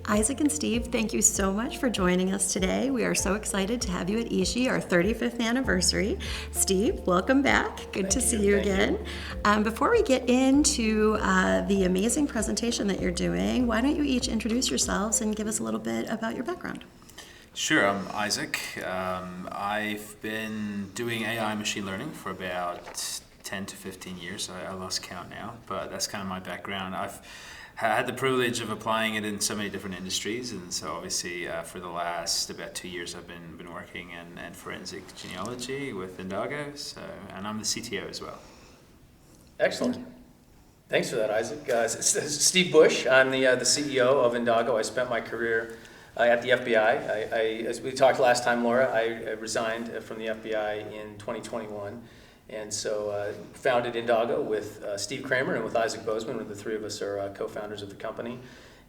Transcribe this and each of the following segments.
Isaac and Steve, thank you so much for joining us today. We are so excited to have you at ISHI, our 35th anniversary. Steve, welcome back. Good to see you again. Before we get into the amazing presentation that you're doing, why don't you each introduce yourselves and give us a little bit about your background? Sure, I'm Isaac. I've been doing AI machine learning for about 10 to 15 years. I lost count now, but that's kind of my background. I've had the privilege of applying it in so many different industries, and so obviously for the last about 2 years I've been working in forensic genealogy with Indago, and I'm the CTO as well. Excellent. Thanks for that, Isaac. Steve Busch. I'm the CEO of Indago. I spent my career at the FBI. As we talked last time, Laura, I resigned from the FBI in 2021. And so founded Indago with Steve Kramer and with Isaak Boseman. The three of us are co-founders of the company.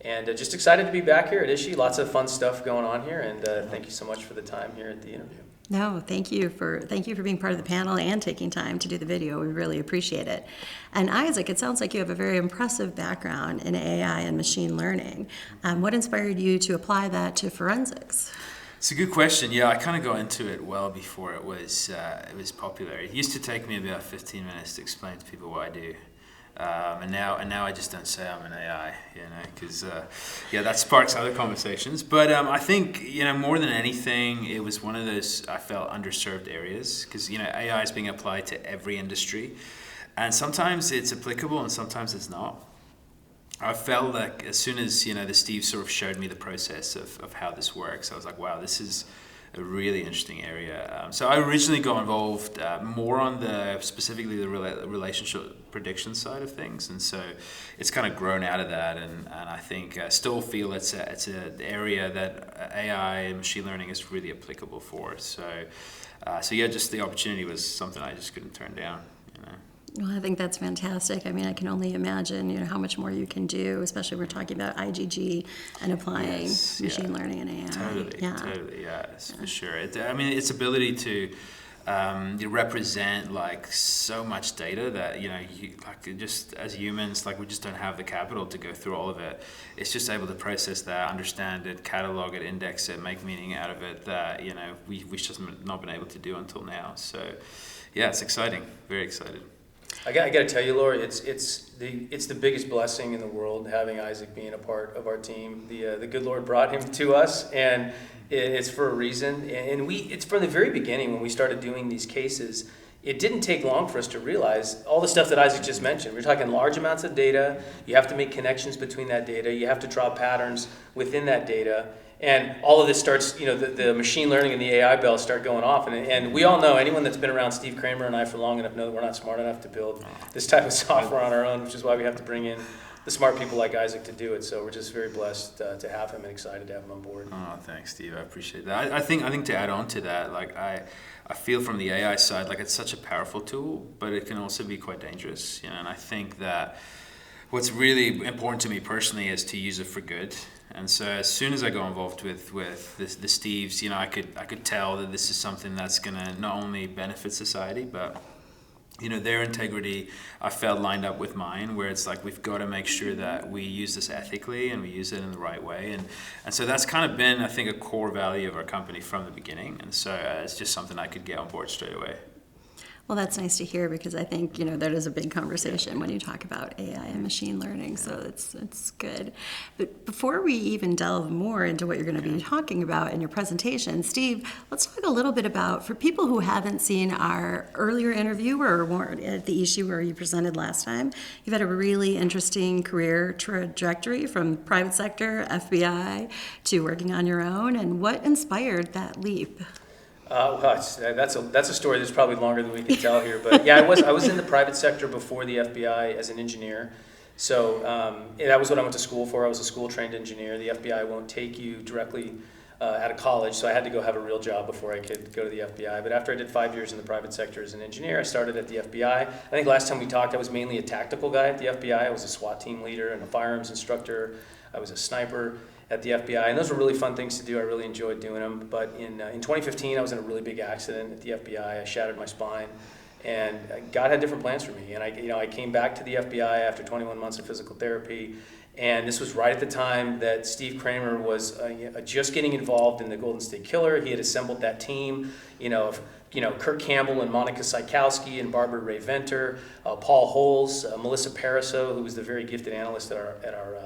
And just excited to be back here at ISHI. Lots of fun stuff going on here. And thank you so much for the time here at the interview. No, thank you for being part of the panel and taking time to do the video. We really appreciate it. And Isaac, it sounds like you have a very impressive background in AI and machine learning. What inspired you to apply that to forensics? It's a good question. Yeah, I kind of got into it well before it was popular. It used to take me about 15 minutes to explain to people what I do, and now I just don't say I'm an AI, because that sparks other conversations. But I think more than anything, it was one of those I felt underserved areas because AI is being applied to every industry, and sometimes it's applicable and sometimes it's not. I felt like as soon as the Steve sort of showed me the process of how this works, I was like, wow, this is a really interesting area. So I originally got involved more on specifically the relationship prediction side of things, and so it's kind of grown out of that. And I think I still feel it's an area that AI and machine learning is really applicable for. So yeah, just the opportunity was something I just couldn't turn down. Well, I think that's fantastic. I mean, I can only imagine, how much more you can do, especially when we're talking about IGG and applying machine learning and AI. Totally, for sure. Its ability to represent so much data that just as humans, we just don't have the capital to go through all of it. It's just able to process that, understand it, catalog it, index it, make meaning out of it that we've just not been able to do until now. So, yeah, it's exciting. Very excited. I got to tell you, Laura, it's the biggest blessing in the world having Isaac being a part of our team. The good Lord brought him to us, and it's for a reason. And it's from the very beginning when we started doing these cases. It didn't take long for us to realize all the stuff that Isaac just mentioned. We're talking large amounts of data. You have to make connections between that data. You have to draw patterns within that data. And all of this starts, the machine learning and the AI bells start going off. And we all know, anyone that's been around Steve Kramer and I for long enough know that we're not smart enough to build this type of software on our own, which is why we have to bring in the smart people like Isaac to do it. So we're just very blessed to have him and excited to have him on board. Oh, thanks, Steve. I appreciate that. I think to add on to that, I feel from the AI side, it's such a powerful tool, but it can also be quite dangerous. And I think that what's really important to me personally is to use it for good. And so as soon as I got involved with the Steves, I could tell that this is something that's going to not only benefit society, but their integrity I felt lined up with mine, where it's we've got to make sure that we use this ethically and we use it in the right way. And so that's kind of been, I think, a core value of our company from the beginning. And so it's just something I could get on board straight away. Well, that's nice to hear because I think, that is a big conversation when you talk about AI and machine learning, so it's good. But before we even delve more into what you're going to be talking about in your presentation, Steve, let's talk a little bit about, for people who haven't seen our earlier interview or weren't at the issue where you presented last time, you've had a really interesting career trajectory from private sector, FBI, to working on your own, and what inspired that leap? That's a story that's probably longer than we can tell here. But yeah, I was in the private sector before the FBI as an engineer. So that was what I went to school for. I was a school-trained engineer. The FBI won't take you directly out of college, so I had to go have a real job before I could go to the FBI. But after I did 5 years in the private sector as an engineer, I started at the FBI. I think last time we talked, I was mainly a tactical guy at the FBI. I was a SWAT team leader and a firearms instructor. I was a sniper at the FBI, and those were really fun things to do. I really enjoyed doing them. But in 2015, I was in a really big accident at the FBI. I shattered my spine, And God had different plans for me. And I came back to the FBI after 21 months of physical therapy. And this was right at the time that Steve Kramer was just getting involved in the Golden State Killer. He had assembled that team, of Kurt Campbell and Monica Sykowski and Barbara Ray Venter, Paul Holes, Melissa Paraso, who was the very gifted analyst at our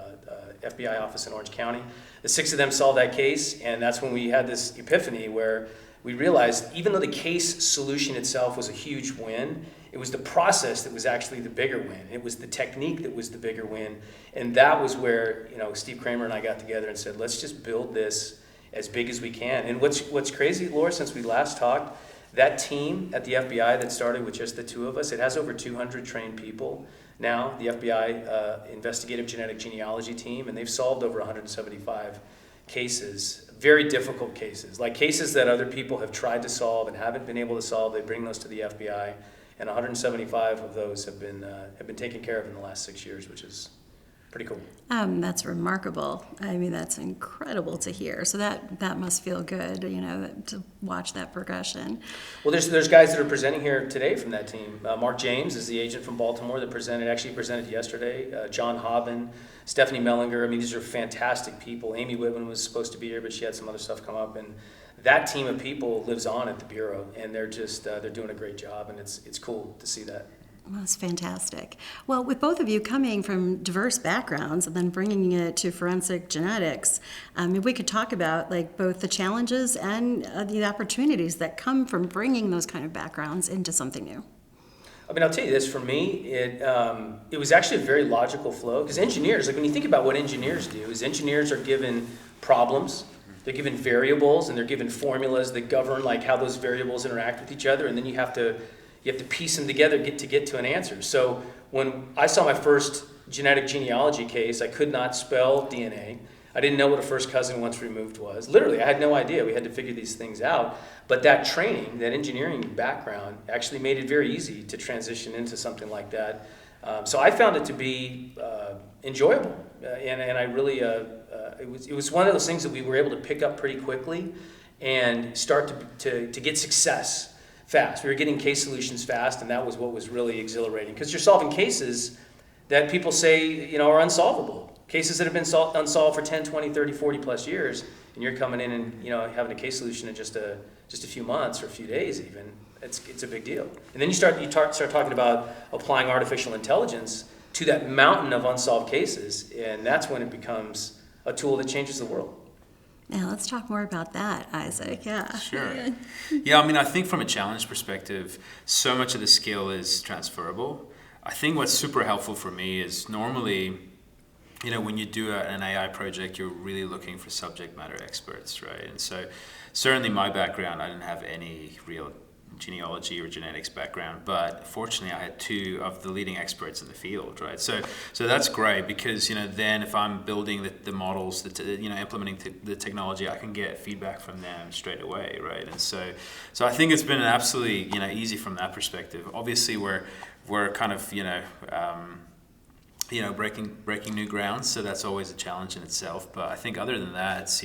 FBI office in Orange County. The 6 of them solved that case, and that's when we had this epiphany where we realized even though the case solution itself was a huge win, it was the process that was actually the bigger win. It was the technique that was the bigger win. And that was where, Steve Kramer and I got together and said, let's just build this as big as we can. And what's crazy, Laura, since we last talked, that team at the FBI that started with just the 2 of us, it has over 200 trained people now, the FBI investigative genetic genealogy team, and they've solved over 175 cases, very difficult cases, like cases that other people have tried to solve and haven't been able to solve. They bring those to the FBI, and 175 of those have been taken care of in the last 6 years, which is pretty cool. That's remarkable. I mean, that's incredible to hear. So that must feel good, to watch that progression. Well, there's guys that are presenting here today from that team. Mark James is the agent from Baltimore that presented yesterday. John Hobbin, Stephanie Mellinger. I mean, these are fantastic people. Amy Whitman was supposed to be here, but she had some other stuff come up. And that team of people lives on at the Bureau, and they're doing a great job, and it's cool to see that. Well, that's fantastic. Well, with both of you coming from diverse backgrounds and then bringing it to forensic genetics, if we could talk about both the challenges and the opportunities that come from bringing those kind of backgrounds into something new. I mean, I'll tell you this, for me, it was actually a very logical flow, because engineers, when you think about what engineers do, is engineers are given problems, they're given variables, and they're given formulas that govern how those variables interact with each other, and then you have to piece them together to get to an answer. So when I saw my first genetic genealogy case, I could not spell DNA. I didn't know what a first cousin once removed was. Literally, I had no idea. We had to figure these things out. But that training, that engineering background, actually made it very easy to transition into something like that. So I found it to be enjoyable, and I really it was one of those things that we were able to pick up pretty quickly and start to get success fast. We were getting case solutions fast, and that was what was really exhilarating, because you're solving cases that people say are unsolvable, cases that have been unsolved for 10, 20, 30, 40 plus years, and you're coming in and having a case solution in just a few months or a few days even. It's a big deal. And then you start talking about applying artificial intelligence to that mountain of unsolved cases, and that's when it becomes a tool that changes the world. Now, let's talk more about that, Isaac. Yeah. Sure. Yeah, I mean, I think from a challenge perspective, so much of the skill is transferable. I think what's super helpful for me is normally, when you do an AI project, you're really looking for subject matter experts, right? And so certainly my background, I didn't have any real genealogy or genetics background, but fortunately I had 2 of the leading experts in the field, right? So that's great, because then if I'm building the models, implementing the technology, I can get feedback from them straight away, right? And so I think it's been absolutely easy from that perspective. Obviously we're kind of breaking new grounds, so that's always a challenge in itself. But I think other than that, it's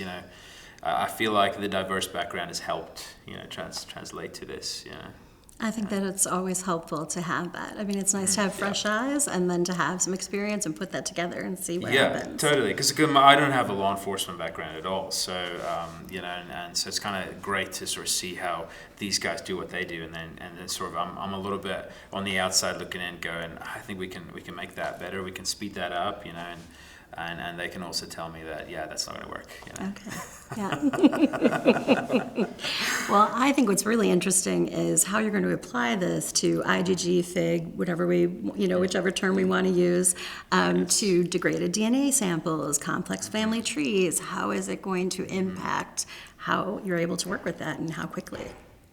I feel like the diverse background has helped, translate to this. I think that it's always helpful to have that. I mean, it's nice to have fresh eyes and then to have some experience and put that together and see what happens. Yeah, totally. Because I don't have a law enforcement background at all. So, and so it's kind of great to sort of see how these guys do what they do. And then sort of I'm a little bit on the outside looking in going, I think we can make that better. We can speed that up, and they can also tell me that, that's not going to work. Okay. Yeah. Well, I think what's really interesting is how you're going to apply this to IGG, FIG, whatever whichever term we want to use, to degraded DNA samples, complex family trees. How is it going to impact how you're able to work with that and how quickly?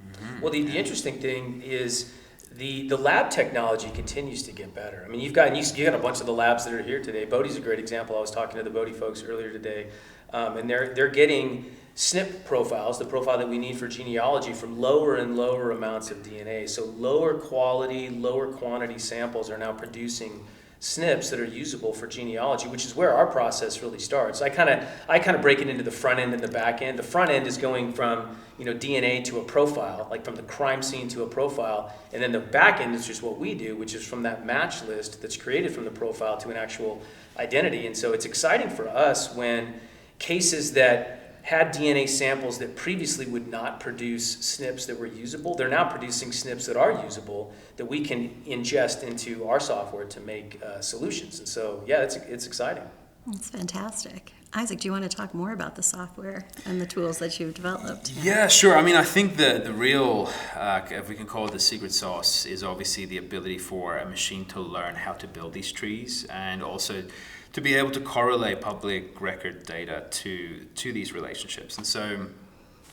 Mm-hmm. Well, the interesting thing is the lab technology continues to get better. I mean, you got a bunch of the labs that are here today. Bodie's a great example. I was talking to the Bodie folks earlier today, and they're getting SNP profiles, the profile that we need for genealogy, from lower and lower amounts of DNA. So lower quality, lower quantity samples are now producing SNPs that are usable for genealogy, which is where our process really starts. I kind of break it into the front end and the back end. The front end is going from DNA to a profile, like from the crime scene to a profile, and then the back end is just what we do, which is from that match list that's created from the profile to an actual identity. And so it's exciting for us when cases that had DNA samples that previously would not produce SNPs that were usable, they're now producing SNPs that are usable that we can ingest into our software to make solutions. And so, yeah, it's exciting. It's fantastic. Isaac, do you want to talk more about the software and the tools that you've developed? Yeah, sure. I mean, I think the real, if we can call it the secret sauce, is obviously the ability for a machine to learn how to build these trees, and also to be able to correlate public record data to these relationships. And so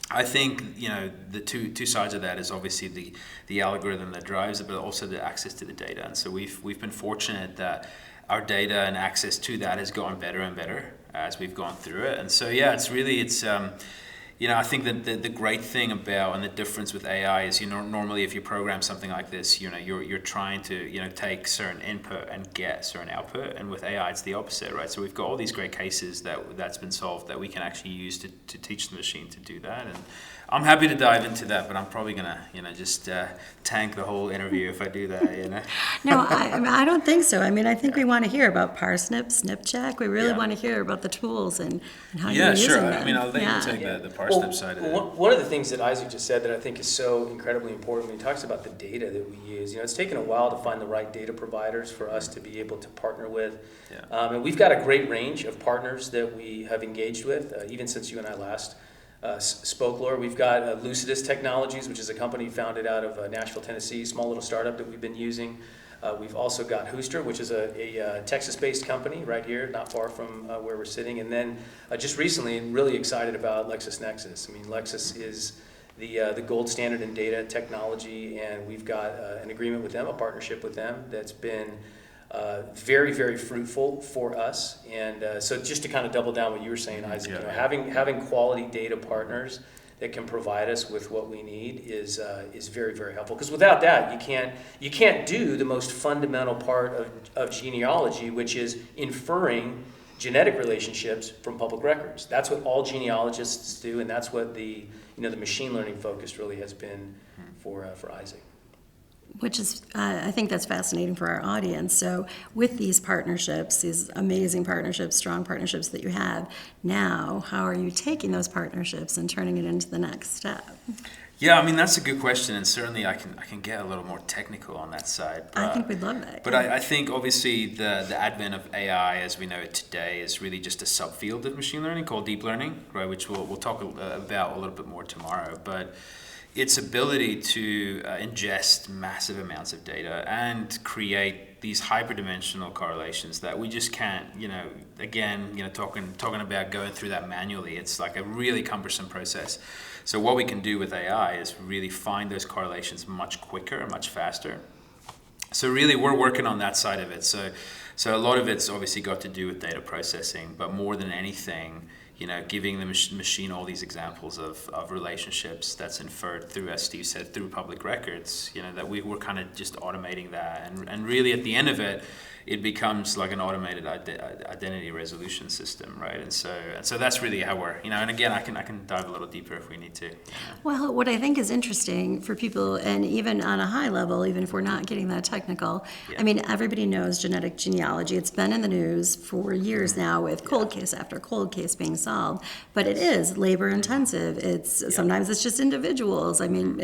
I think the two sides of that is obviously the algorithm that drives it, but also the access to the data. And so we've been fortunate that our data and access to that has gotten better and better as we've gone through it. And so I think that the great thing about and the difference with AI is normally if you program something like this, you're trying to take certain input and get certain output, and with AI it's the opposite, right? So we've got all these great cases that's been solved that we can actually use to teach the machine to do that. And I'm happy to dive into that, but I'm probably gonna just tank the whole interview if I do that. No, I don't think so. I mean, I think we want to hear about parsnip, snip check. We really want to hear about the tools and how you're using them. I mean, I'll let you take the parsnip side of it. One of the things that Isaac just said that I think is so incredibly important when he talks about the data that we use, it's taken a while to find the right data providers for us to be able to partner with. And we've got a great range of partners that we have engaged with, even since you and I last spoke, Laura. We've got Lucidus Technologies, which is a company founded out of Nashville, Tennessee, small little startup that we've been using. We've also got Hooster, which is a Texas-based company right here, not far from where we're sitting. And then just recently, really excited about LexisNexis. I mean, Lexis is the gold standard in data technology, and we've got an agreement with them, a partnership with them that's been very, very fruitful for us. And so just to kind of double down what you were saying, Isaac, having quality data partners that can provide us with what we need is very, very helpful. Because without that, you can't do the most fundamental part of genealogy, which is inferring genetic relationships from public records. That's what all genealogists do, and that's what the machine learning focus really has been for Isaac. Which is, I think that's fascinating for our audience. So with these partnerships, these amazing partnerships, strong partnerships that you have, now how are you taking those partnerships and turning it into the next step? Yeah, I mean, that's a good question, and certainly I can get a little more technical on that side. But, I think we'd love that. But I think obviously the advent of AI as we know it today is really just a subfield of machine learning called deep learning, right? Which we'll talk about a little bit more tomorrow. But its ability to ingest massive amounts of data and create these hyperdimensional correlations that we just can't, talking about going through that manually, it's like a really cumbersome process. So what we can do with AI is really find those correlations much quicker and much faster. So really we're working on that side of it. So a lot of it's obviously got to do with data processing, but more than anything, giving the machine all these examples of relationships that's inferred through, as Steve said, through public records, that we're kind of just automating that. And really at the end of it, it becomes like an automated identity resolution system, right? And so that's really how we're, and again, I can dive a little deeper if we need to. Well, what I think is interesting for people, and even on a high level, even if we're not getting that technical, I mean, everybody knows genetic genealogy. It's been in the news for years now with cold case after cold case being solved, but it is labor intensive. Sometimes it's just individuals. I mean,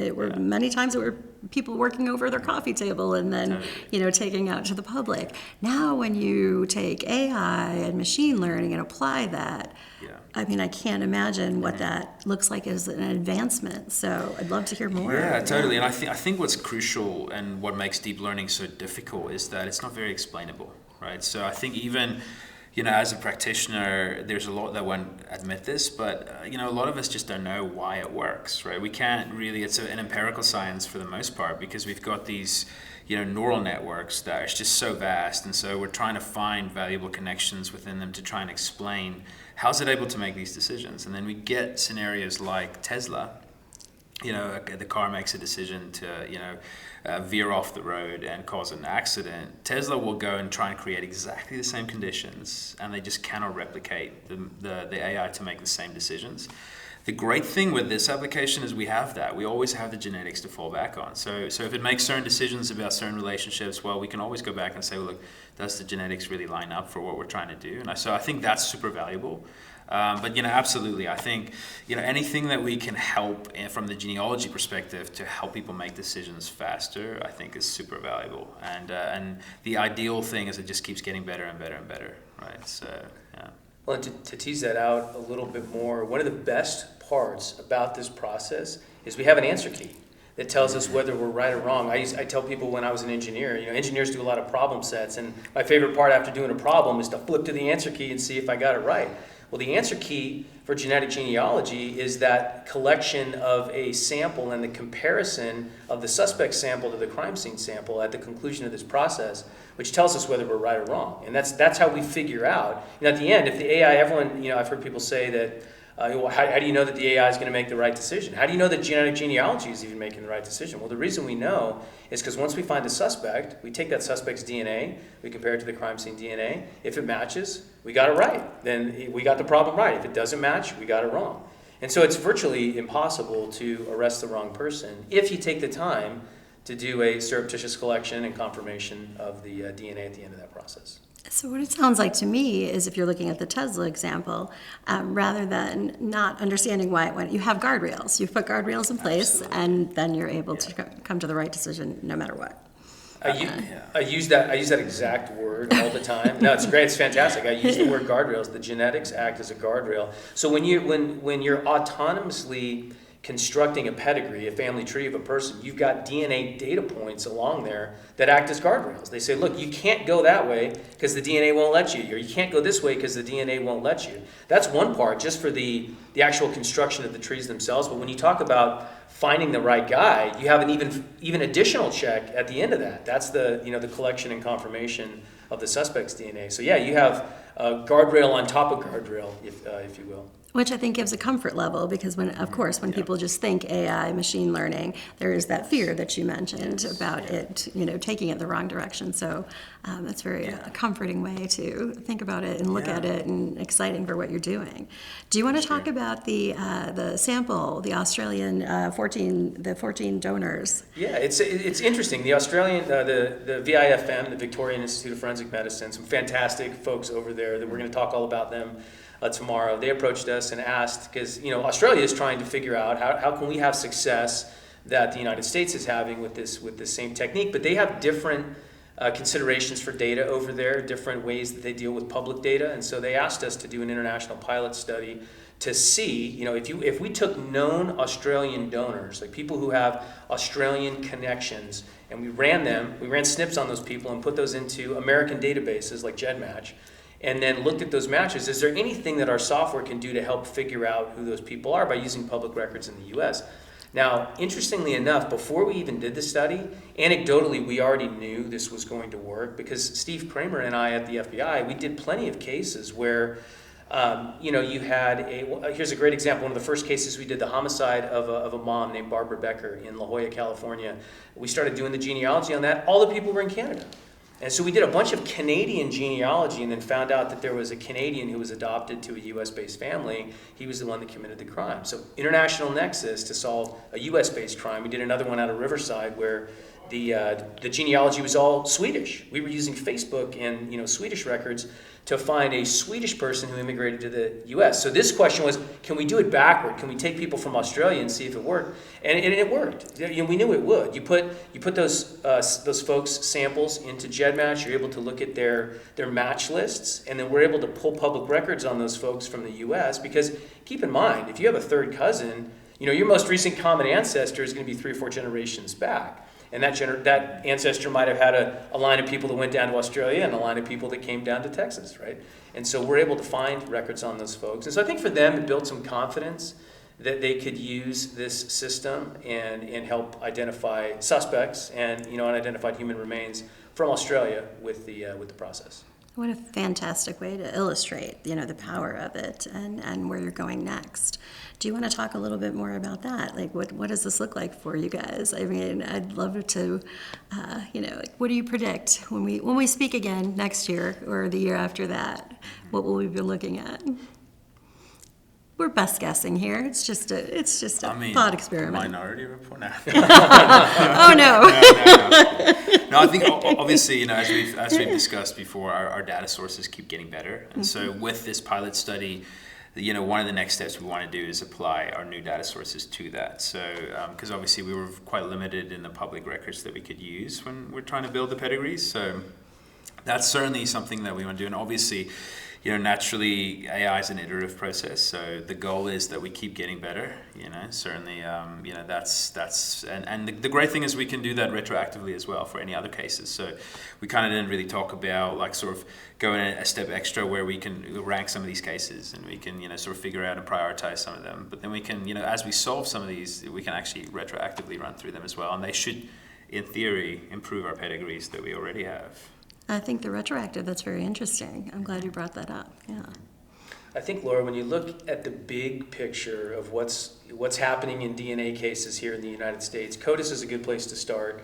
many times it were people working over their coffee table and then, taking out to the public. Now, when you take AI and machine learning and apply that, I mean, I can't imagine what that looks like as an advancement. So I'd love to hear more. Yeah, totally. And I think what's crucial and what makes deep learning so difficult is that it's not very explainable, right? So I think even, as a practitioner, there's a lot that won't admit this, but, a lot of us just don't know why it works, right? We can't really, it's an empirical science for the most part, because we've got these, neural networks that are just so vast. And so we're trying to find valuable connections within them to try and explain how's it able to make these decisions. And then we get scenarios like Tesla, the car makes a decision to, veer off the road and cause an accident, Tesla will go and try and create exactly the same conditions, and they just cannot replicate the AI to make the same decisions. The great thing with this application is we have that. We always have the genetics to fall back on. So if it makes certain decisions about certain relationships, well, we can always go back and say, well, look, does the genetics really line up for what we're trying to do? And so I think that's super valuable. But absolutely, I think anything that we can help from the genealogy perspective to help people make decisions faster, I think is super valuable. And the ideal thing is it just keeps getting better and better and better, right? So yeah. Well, to tease that out a little bit more, one of the best parts about this process is we have an answer key that tells us whether we're right or wrong. I tell people when I was an engineer, engineers do a lot of problem sets, and my favorite part after doing a problem is to flip to the answer key and see if I got it right. Well, the answer key for genetic genealogy is that collection of a sample and the comparison of the suspect sample to the crime scene sample at the conclusion of this process, which tells us whether we're right or wrong. And that's how we figure out. At the end, if the AI, everyone, I've heard people say that, how do you know that the AI is going to make the right decision? How do you know that genetic genealogy is even making the right decision? Well, the reason we know is because once we find a suspect, we take that suspect's DNA, we compare it to the crime scene DNA. If it matches, we got it right. Then we got the problem right. If it doesn't match, we got it wrong. And so it's virtually impossible to arrest the wrong person if you take the time to do a surreptitious collection and confirmation of the DNA at the end of that process. So what it sounds like to me is, if you're looking at the Tesla example, rather than not understanding why it went, you have guardrails. You've put guardrails in place, absolutely, and then you're able to come to the right decision no matter what. I use that exact word all the time. No, it's great. It's fantastic. I use the word guardrails. The genetics act as a guardrail. So when you're autonomously constructing a pedigree, a family tree of a person, you've got DNA data points along there that act as guardrails. They say, look, you can't go that way because the DNA won't let you, or you can't go this way because the DNA won't let you. That's one part, just for the actual construction of the trees themselves. But when you talk about finding the right guy, you have an even additional check at the end of that. That's the collection and confirmation of the suspect's DNA. So yeah, you have a guardrail on top of guardrail, if you will. Which I think gives a comfort level, because when people just think AI, machine learning, there is that fear that you mentioned about it, taking it the wrong direction. So that's a comforting way to think about it and look at it, and exciting for what you're doing. Do you want to talk about the sample, the Australian 14 donors? Yeah, it's interesting. The Australian, the VIFM, the Victorian Institute of Forensic Medicine, some fantastic folks over there that we're going to talk all about them tomorrow. They approached us and asked, because Australia is trying to figure out how can we have success that the United States is having with this same technique, but they have different considerations for data over there, different ways that they deal with public data, and so they asked us to do an international pilot study to see, if we took known Australian donors, like people who have Australian connections, and we ran SNPs on those people and put those into American databases like GEDmatch, and then looked at those matches. Is there anything that our software can do to help figure out who those people are by using public records in the US? Now, interestingly enough, before we even did the study, anecdotally, we already knew this was going to work, because Steve Kramer and I at the FBI, we did plenty of cases where, you had here's a great example. One of the first cases we did, the homicide of a mom named Barbara Becker in La Jolla, California. We started doing the genealogy on that. All the people were in Canada. And so we did a bunch of Canadian genealogy, and then found out that there was a Canadian who was adopted to a US-based family. He was the one that committed the crime. So international nexus to solve a US-based crime. We did another one out of Riverside where the genealogy was all Swedish. We were using Facebook and Swedish records to find a Swedish person who immigrated to the U.S. So this question was, can we do it backward? Can we take people from Australia and see if it worked? And it worked. We knew it would. You put those folks' samples into GEDmatch. You're able to look at their match lists, and then we're able to pull public records on those folks from the U.S. Because keep in mind, if you have a third cousin, your most recent common ancestor is going to be 3 or 4 generations back. And that ancestor might have had a line of people that went down to Australia and a line of people that came down to Texas, right? And so we're able to find records on those folks. And so I think for them, it built some confidence that they could use this system and help identify suspects and unidentified human remains from Australia with the process. What a fantastic way to illustrate, the power of it and where you're going next. Do you want to talk a little bit more about that? Like, what does this look like for you guys? I mean, I'd love to, like, what do you predict when we speak again next year or the year after that? What will we be looking at? We're best guessing here. It's just a thought experiment. Minority Report. No. Oh no. No, I think obviously, as we've discussed before, our data sources keep getting better, and so with this pilot study, one of the next steps we want to do is apply our new data sources to that. So, because obviously we were quite limited in the public records that we could use when we're trying to build the pedigrees. So that's certainly something that we want to do, and obviously, naturally AI is an iterative process. So the goal is that we keep getting better. Certainly, that's and the great thing is we can do that retroactively as well for any other cases. So we kind of didn't really talk about like sort of going a step extra where we can rank some of these cases and we can sort of figure out and prioritize some of them. But then we can as we solve some of these, we can actually retroactively run through them as well, and they should, in theory, improve our pedigrees that we already have. I think the retroactive, that's very interesting. I'm glad you brought that up. Yeah. I think, Laura, when you look at the big picture of what's happening in DNA cases here in the United States, CODIS is a good place to start.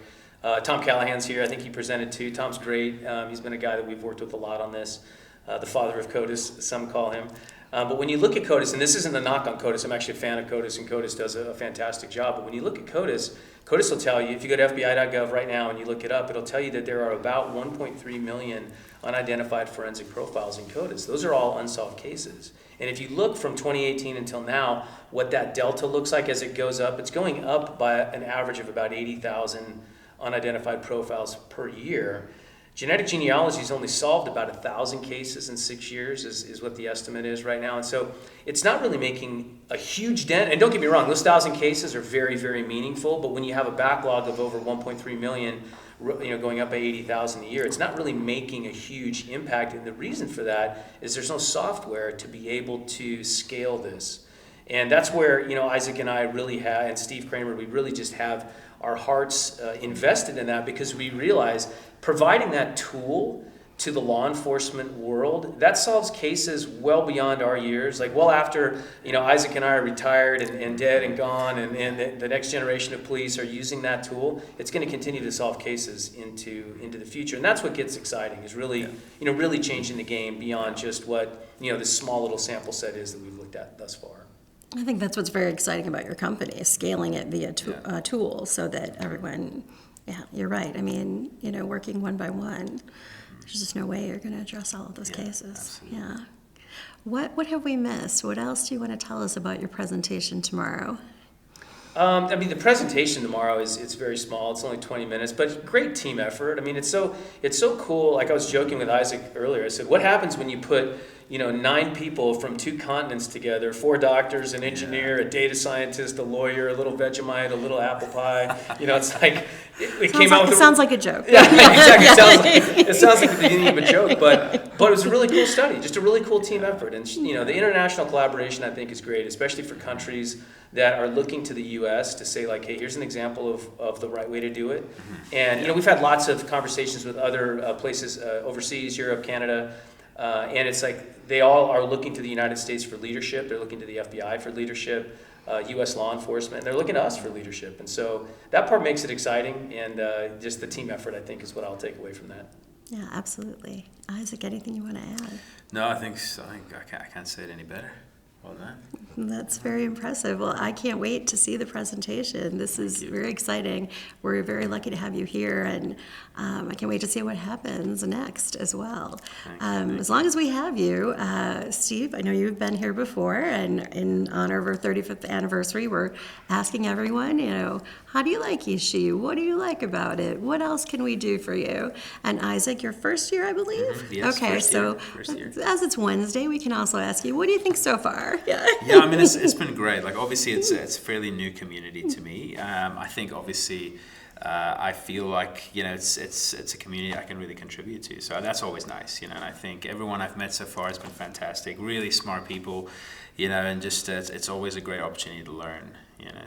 Tom Callahan's here. I think he presented too. Tom's great. He's been a guy that we've worked with a lot on this. The father of CODIS, some call him. But when you look at CODIS, and this isn't a knock on CODIS, I'm actually a fan of CODIS, and CODIS does a fantastic job. But when you look at CODIS will tell you, if you go to FBI.gov right now and you look it up, it'll tell you that there are about 1.3 million unidentified forensic profiles in CODIS. Those are all unsolved cases. And if you look from 2018 until now, what that delta looks like as it goes up, it's going up by an average of about 80,000 unidentified profiles per year. Genetic genealogy has only solved about 1,000 cases in 6 years is what the estimate is right now. And so it's not really making a huge dent. And don't get me wrong, those 1,000 cases are very, very meaningful. But when you have a backlog of over 1.3 million, going up by 80,000 a year, it's not really making a huge impact. And the reason for that is there's no software to be able to scale this. And that's where, Isaac and I really have, and Steve Kramer, we really just have our hearts invested in that, because we realize providing that tool to the law enforcement world, that solves cases well beyond our years, like well after Isaac and I are retired and dead and gone, and the next generation of police are using that tool. It's going to continue to solve cases into the future, and that's what gets exciting, is really really changing the game beyond just what this small little sample set is that we've looked at thus far. I think that's what's very exciting about your company, is scaling it via tools so that everyone, you're right. I mean, working one by one, there's just no way you're going to address all of those cases. Absolutely. Yeah. What have we missed? What else do you want to tell us about your presentation tomorrow? The presentation tomorrow it's very small. It's only 20 minutes, but great team effort. I mean, it's so cool. Like I was joking with Isaac earlier. I said, what happens when you put 9 people from 2 continents together, 4 doctors, an engineer, a data scientist, a lawyer, a little Vegemite, a little apple pie. It's like it came out. It sounds like a joke. Yeah, exactly. It sounds like the beginning of a joke, but it was a really cool study, just a really cool team effort. And the international collaboration, I think, is great, especially for countries that are looking to the U.S. to say, like, hey, here's an example of the right way to do it. And we've had lots of conversations with other places overseas, Europe, Canada. And it's like they all are looking to the United States for leadership. They're looking to the FBI for leadership, U.S. law enforcement, and they're looking to us for leadership. And so that part makes it exciting, and just the team effort, I think, is what I'll take away from that. Yeah, absolutely. Isaac, anything you want to add? No, I think I can't say it any better. Well done. That's very impressive. Well, I can't wait to see the presentation. This is very exciting. We're very lucky to have you here, and I can't wait to see what happens next as well. As long as we have you, Steve, I know you've been here before, and in honor of our 35th anniversary, we're asking everyone, how do you like ISHI? What do you like about it? What else can we do for you? And Isaac, your first year, I believe? Yes, okay, first year. As it's Wednesday, we can also ask you, what do you think so far? Yeah, I mean, it's been great. Like, obviously, it's a fairly new community to me. I think, obviously, I feel like, it's a community I can really contribute to. So that's always nice, and I think everyone I've met so far has been fantastic, really smart people, and just it's always a great opportunity to learn,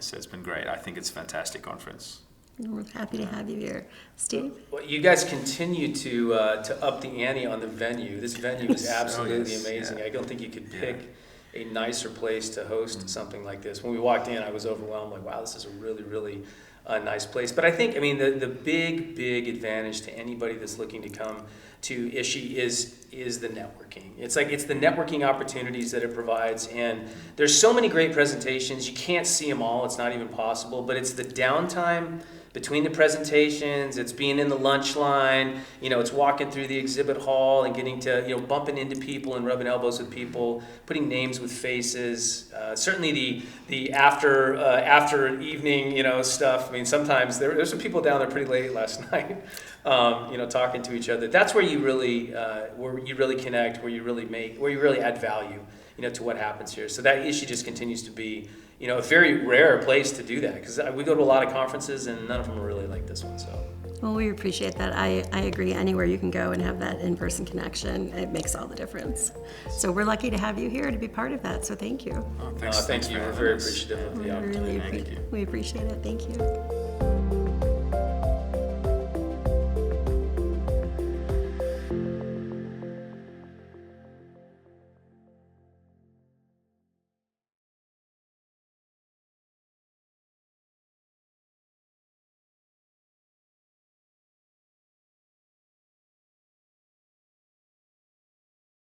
so it's been great. I think it's a fantastic conference. We're happy to have you here. Steve? Well, you guys continue to up the ante on the venue. This venue is absolutely amazing. Yeah. I don't think you could pick a nicer place to host something like this. When we walked in, I was overwhelmed. Like, wow, this is a really, really nice place. But I think, I mean, the big advantage to anybody that's looking to come to ISHI is the networking. It's the networking opportunities that it provides, and there's so many great presentations. You can't see them all. It's not even possible. But it's the downtime between the presentations, it's being in the lunch line, it's walking through the exhibit hall and getting to, bumping into people and rubbing elbows with people, putting names with faces. Certainly the after evening, stuff. I mean, sometimes there's some people down there pretty late last night, talking to each other. That's where you really connect, where you really add value, to what happens here. So that issue just continues to be, a very rare place to do that, because we go to a lot of conferences and none of them are really like this one. So. Well, we appreciate that. I agree. Anywhere you can go and have that in-person connection, it makes all the difference. So we're lucky to have you here to be part of that. So thank you. Oh, thanks. Thank you. We're very appreciative of the opportunity. We appreciate it. Thank you.